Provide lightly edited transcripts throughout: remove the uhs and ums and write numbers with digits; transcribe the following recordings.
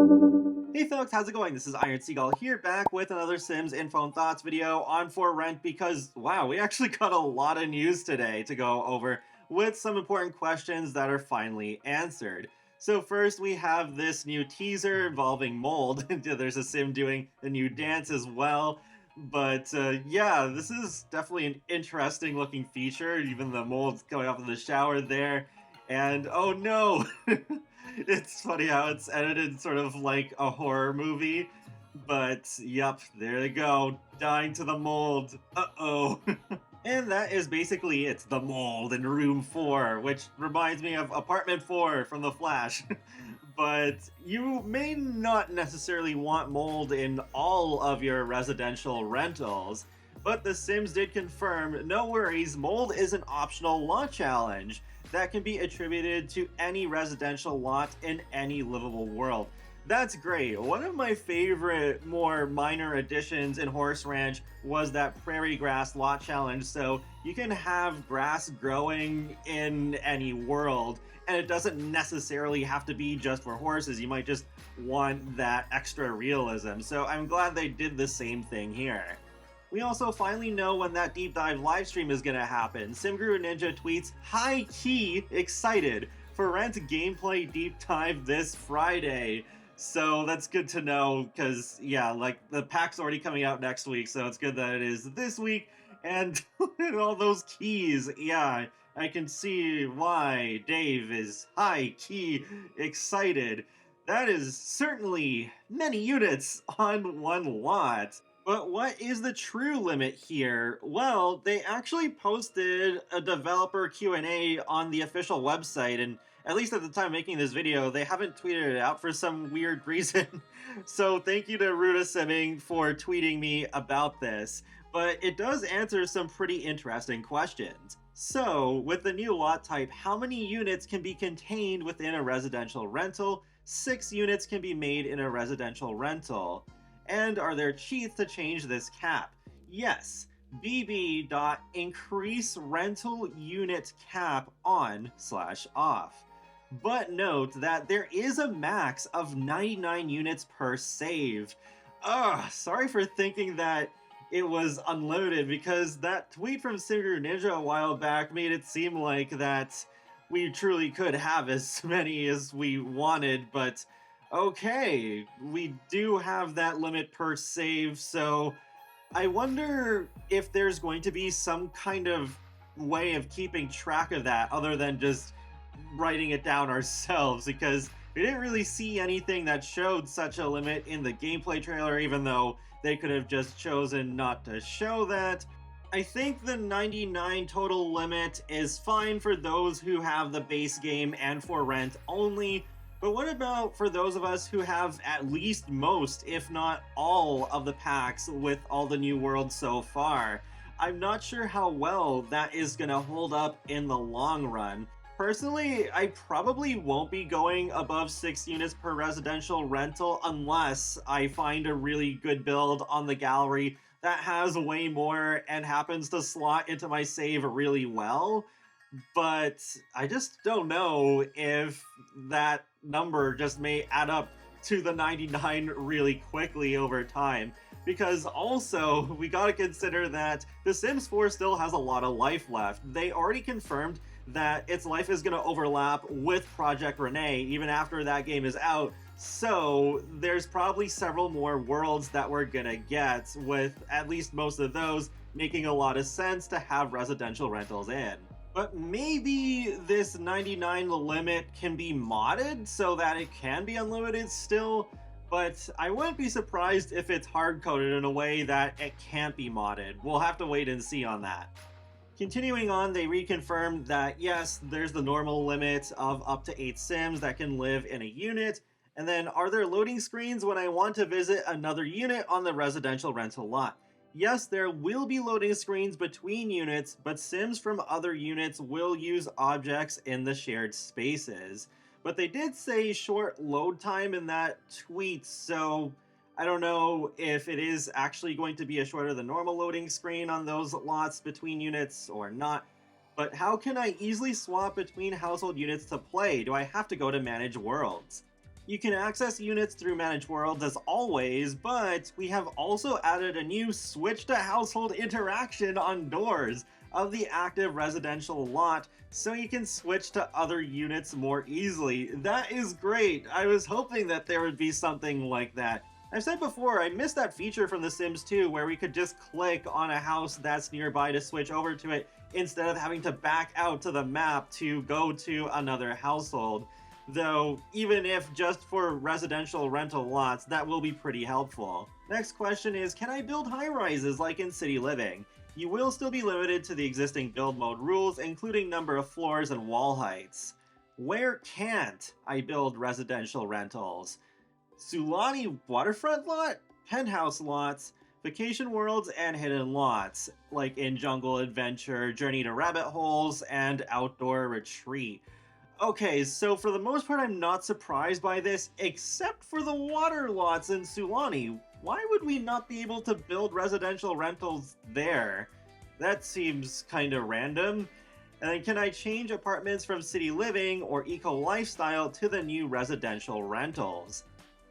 Hey folks, how's it going? This is Iron Seagull here, back with another Sims Info and Thoughts video on For Rent because, wow, we actually got a lot of news today to go over with some important questions that are finally answered. So first we have this new teaser involving mold. There's a Sim doing a new dance as well. But yeah, this is definitely an interesting looking feature, even the mold's going off in the shower there. And oh no! It's funny how it's edited sort of like a horror movie, but yep, there they go, dying to the mold. Uh-oh. And that is basically it, the mold in room 4, which reminds me of apartment 4 from The Flash. But you may not necessarily want mold in all of your residential rentals. But The Sims did confirm, no worries, mold is an optional lot challenge that can be attributed to any residential lot in any livable world. That's great. One of my favorite, more minor additions in Horse Ranch was that prairie grass lot challenge. So you can have grass growing in any world, and it doesn't necessarily have to be just for horses. You might just want that extra realism. So I'm glad they did the same thing here. We also finally know when that deep dive livestream is gonna happen. SimGuru Ninja tweets, high-key excited for Rent gameplay deep dive this Friday. So that's good to know, because yeah, like the pack's already coming out next week, so it's good that it is this week. And all those keys, yeah, I can see why Dave is high-key excited. That is certainly many units on one lot. But what is the true limit here? Well, they actually posted a developer Q&A on the official website, and at least at the time making this video, they haven't tweeted it out for some weird reason. So thank you to Ruta Simming for tweeting me about this. But it does answer some pretty interesting questions. So, with the new lot type, how many units can be contained within a residential rental? 6 units can be made in a residential rental. And are there cheats to change this cap? Yes. bb.increase rental unit cap on/off. But note that there is a max of 99 units per save. Ugh, sorry for thinking that it was unlimited, because that tweet from Singer Ninja a while back made it seem like that we truly could have as many as we wanted, but okay, we do have that limit per save, so I wonder if there's going to be some kind of way of keeping track of that other than just writing it down ourselves, because we didn't really see anything that showed such a limit in the gameplay trailer, even though they could have just chosen not to show that. I think the 99 total limit is fine for those who have the base game and for rent only. But what about for those of us who have at least most, if not all, of the packs with all the new worlds so far? I'm not sure how well that is going to hold up in the long run. Personally, I probably won't be going above 6 units per residential rental unless I find a really good build on the gallery that has way more and happens to slot into my save really well. But I just don't know if that number just may add up to the 99 really quickly over time. Because also, we gotta consider that The Sims 4 still has a lot of life left. They already confirmed that its life is gonna overlap with Project Renee even after that game is out. So there's probably several more worlds that we're gonna get, with at least most of those making a lot of sense to have residential rentals in. But maybe this 99 limit can be modded so that it can be unlimited still, but I wouldn't be surprised if it's hard-coded in a way that it can't be modded. We'll have to wait and see on that. Continuing on, they reconfirmed that yes, there's the normal limit of up to 8 Sims that can live in a unit, and then are there loading screens when I want to visit another unit on the residential rental lot? Yes, there will be loading screens between units, but Sims from other units will use objects in the shared spaces. But they did say short load time in that tweet, so I don't know if it is actually going to be a shorter than normal loading screen on those lots between units or not. But how can I easily swap between household units to play? Do I have to go to Manage Worlds? You can access units through Manage Worlds as always, but we have also added a new switch to household interaction on doors of the active residential lot, so you can switch to other units more easily. That is great. I was hoping that there would be something like that. I've said before, I missed that feature from The Sims 2 where we could just click on a house that's nearby to switch over to it instead of having to back out to the map to go to another household. Though, even if just for residential rental lots, that will be pretty helpful. Next question is, can I build high-rises like in City Living? You will still be limited to the existing build mode rules, including number of floors and wall heights. Where can't I build residential rentals? Sulani waterfront lot, penthouse lots, vacation worlds, and hidden lots, like in Jungle Adventure, Journey to Rabbit Holes, and Outdoor Retreat. Okay, so for the most part, I'm not surprised by this, except for the water lots in Sulani. Why would we not be able to build residential rentals there? That seems kind of random. And then can I change apartments from City Living or Eco Lifestyle to the new residential rentals?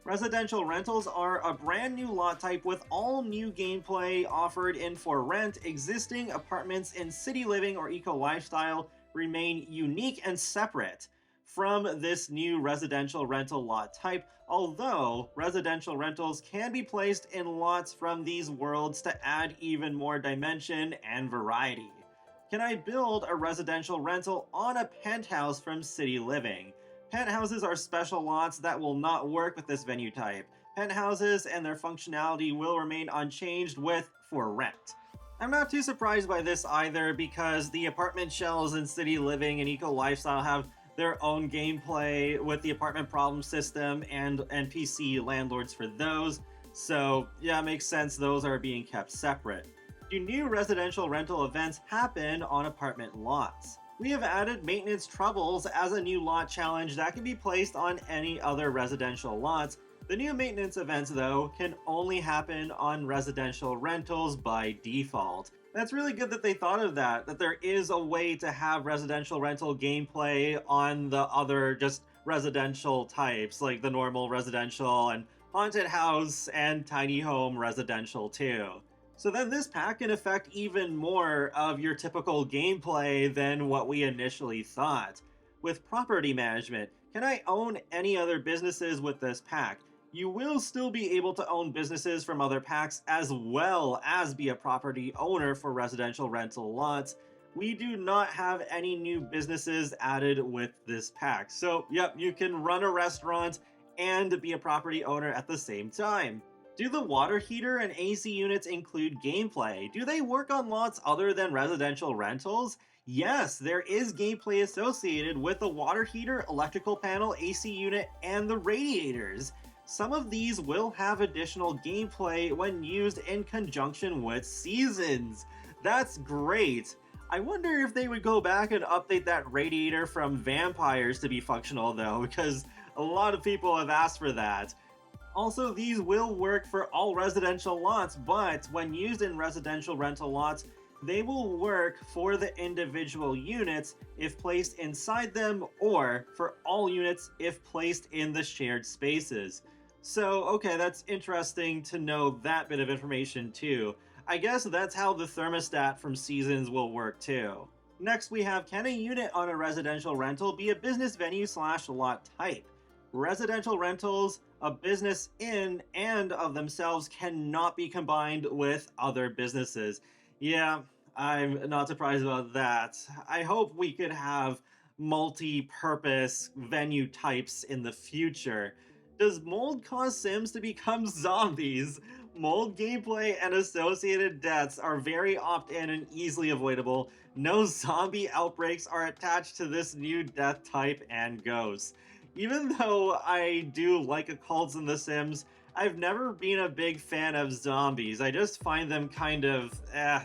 Residential rentals are a brand new lot type with all new gameplay offered in for rent. Existing apartments in City Living or Eco Lifestyle remain unique and separate from this new residential rental lot type, although residential rentals can be placed in lots from these worlds to add even more dimension and variety. Can I build a residential rental on a penthouse from City Living? Penthouses are special lots that will not work with this venue type. Penthouses and their functionality will remain unchanged with for rent. I'm not too surprised by this either, because the apartment shells in City Living and Eco Lifestyle have their own gameplay with the apartment problem system and NPC landlords for those. So yeah, it makes sense those are being kept separate. Do new residential rental events happen on apartment lots? We have added maintenance troubles as a new lot challenge that can be placed on any other residential lots. The new maintenance events, though, can only happen on residential rentals by default. That's really good that they thought of that there is a way to have residential rental gameplay on the other just residential types, like the normal residential and haunted house and tiny home residential too. So then this pack can affect even more of your typical gameplay than what we initially thought. With property management, can I own any other businesses with this pack? You will still be able to own businesses from other packs as well as be a property owner for residential rental lots. We do not have any new businesses added with this pack. So yep, you can run a restaurant and be a property owner at the same time. Do the water heater and AC units include gameplay? Do they work on lots other than residential rentals? Yes, there is gameplay associated with the water heater, electrical panel, AC unit, and the radiators. Some of these will have additional gameplay when used in conjunction with seasons. That's great. I wonder if they would go back and update that radiator from vampires to be functional though, because a lot of people have asked for that. Also, these will work for all residential lots, but when used in residential rental lots, they will work for the individual units if placed inside them, or for all units if placed in the shared spaces. So, okay, that's interesting to know that bit of information too. I guess that's how the thermostat from Seasons will work too. Next we have, can a unit on a residential rental be a business venue / lot type? Residential rentals, a business in and of themselves, cannot be combined with other businesses. Yeah, I'm not surprised about that. I hope we could have multi-purpose venue types in the future. Does mold cause Sims to become zombies? Mold gameplay and associated deaths are very opt-in and easily avoidable. No zombie outbreaks are attached to this new death type and ghosts. Even though I do like occults in The Sims, I've never been a big fan of zombies. I just find them kind of,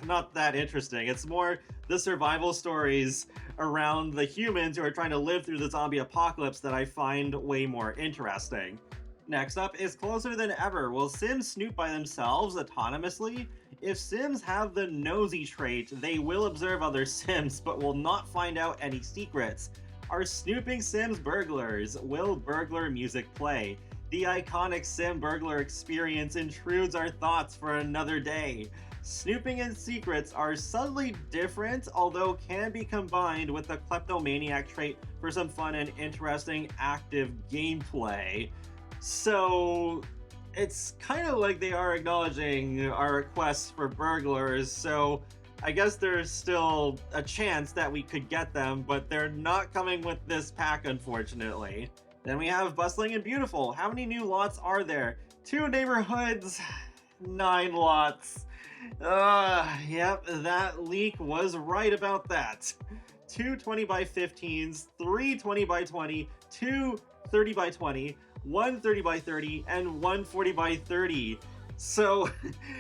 not that interesting. It's more the survival stories around the humans who are trying to live through the zombie apocalypse that I find way more interesting. Next up is Closer Than Ever. Will Sims snoop by themselves autonomously? If Sims have the Nosy trait, they will observe other Sims but will not find out any secrets. Are snooping Sims burglars? Will burglar music play? The iconic Sim burglar experience intrudes our thoughts for another day. Snooping and secrets are subtly different, although can be combined with the kleptomaniac trait for some fun and interesting active gameplay. So it's kind of like they are acknowledging our requests for burglars, so I guess there's still a chance that we could get them, but they're not coming with this pack, unfortunately. Then we have Bustling and Beautiful. How many new lots are there? 2 neighborhoods, 9 lots. Yep, that leak was right about that. 2 20 by 15s, 3 20 by 20, 2 30 by 20, 1 30 by 30, and 1 40 by 30. So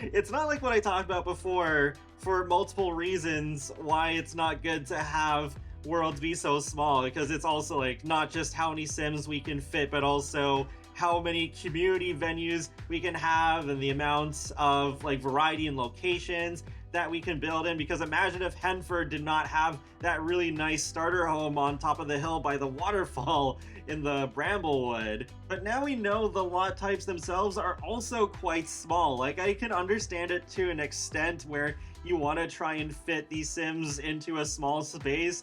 it's not like what I talked about before for multiple reasons why it's not good to have worlds be so small, because it's also like not just how many Sims we can fit, but also how many community venues we can have and the amounts of like variety and locations that we can build in. Because imagine if Henford did not have that really nice starter home on top of the hill by the waterfall in the Bramblewood. But now we know the lot types themselves are also quite small. Like, I can understand it to an extent where you want to try and fit these Sims into a small space,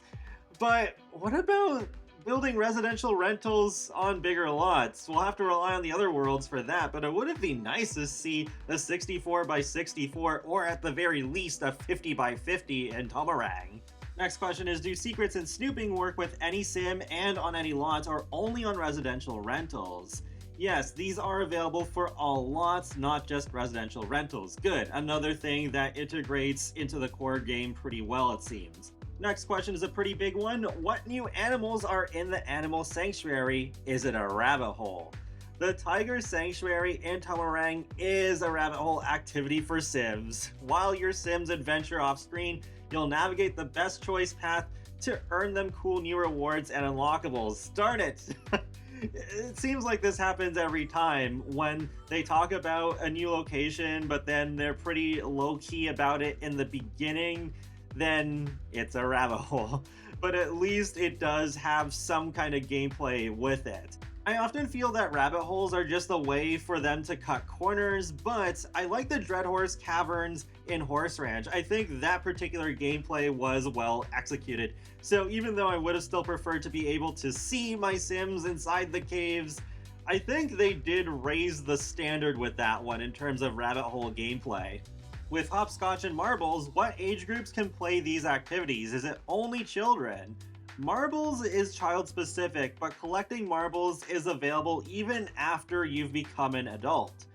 but what about building residential rentals on bigger lots? We'll have to rely on the other worlds for that, but it would be nice to see a 64 by 64, or at the very least a 50 by 50 in Tomarang. Next question is, do secrets and snooping work with any Sim and on any lots, or only on residential rentals? Yes, these are available for all lots, not just residential rentals. Good, another thing that integrates into the core game pretty well, it seems. Next question is a pretty big one. What new animals are in the animal sanctuary? Is it a rabbit hole? The Tiger Sanctuary in Tomarang is a rabbit hole activity for Sims. While your Sims adventure off screen, you'll navigate the best choice path to earn them cool new rewards and unlockables. Darn it! It seems like this happens every time when they talk about a new location, but then they're pretty low-key about it in the beginning. Then it's a rabbit hole. But at least it does have some kind of gameplay with it. I often feel that rabbit holes are just a way for them to cut corners, but I like the Dreadhorse Caverns in Horse Ranch. I think that particular gameplay was well executed. So even though I would have still preferred to be able to see my Sims inside the caves, I think they did raise the standard with that one in terms of rabbit hole gameplay. With hopscotch and marbles, what age groups can play these activities? Is it only children? Marbles is child specific, but collecting marbles is available even after you've become an adult.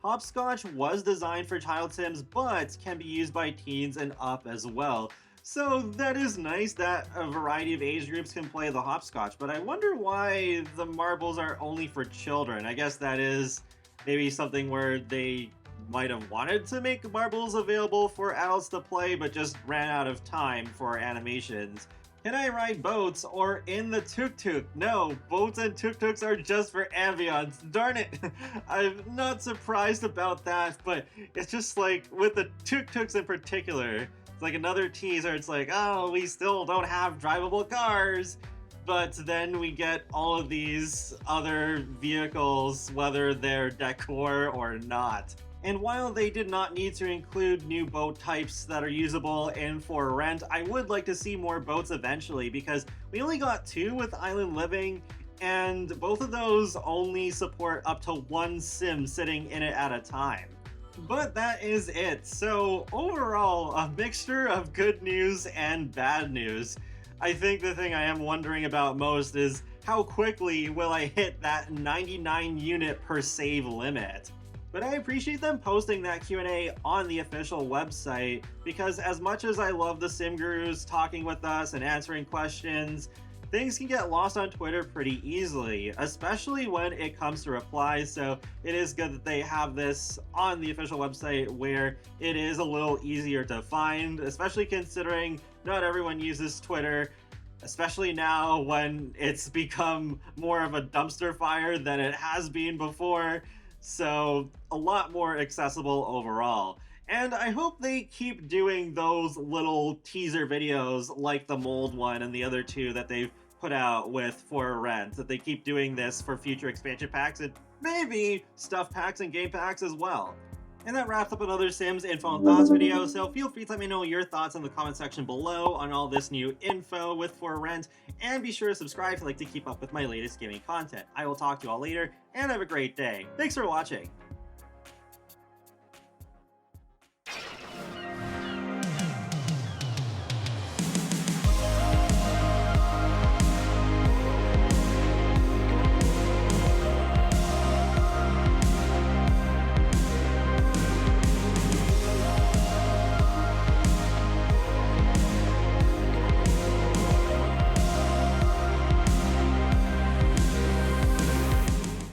Hopscotch was designed for child Sims, but can be used by teens and up as well. So that is nice that a variety of age groups can play the hopscotch, but I wonder why the marbles are only for children. I guess that is maybe something where they might have wanted to make marbles available for adults to play, but just ran out of time for animations. Can I ride boats or in the tuk-tuk? No, boats and tuk-tuks are just for ambience. Darn it! I'm not surprised about that, but it's just like, with the tuk-tuks in particular, it's like another teaser. It's like, oh, we still don't have drivable cars. But then we get all of these other vehicles, whether they're decor or not. And while they did not need to include new boat types that are usable in for rent, I would like to see more boats eventually, because we only got 2 with Island Living, and both of those only support up to 1 Sim sitting in it at a time. But that is it. So overall, a mixture of good news and bad news. I think the thing I am wondering about most is how quickly will I hit that 99 unit per save limit? But I appreciate them posting that Q&A on the official website, because as much as I love the Sim Gurus talking with us and answering questions, things can get lost on Twitter pretty easily, especially when it comes to replies. So it is good that they have this on the official website where it is a little easier to find, especially considering not everyone uses Twitter, especially now when it's become more of a dumpster fire than it has been before. So a lot more accessible overall. And I hope they keep doing those little teaser videos like the mold one and the other 2 that they've put out with For Rent, that they keep doing this for future expansion packs and maybe stuff packs and game packs as well. And that wraps up another Sims info and thoughts video, so feel free to let me know your thoughts in the comment section below on all this new info with For Rent, and be sure to subscribe if you'd like to keep up with my latest gaming content. I will talk to you all later, and have a great day. Thanks for watching!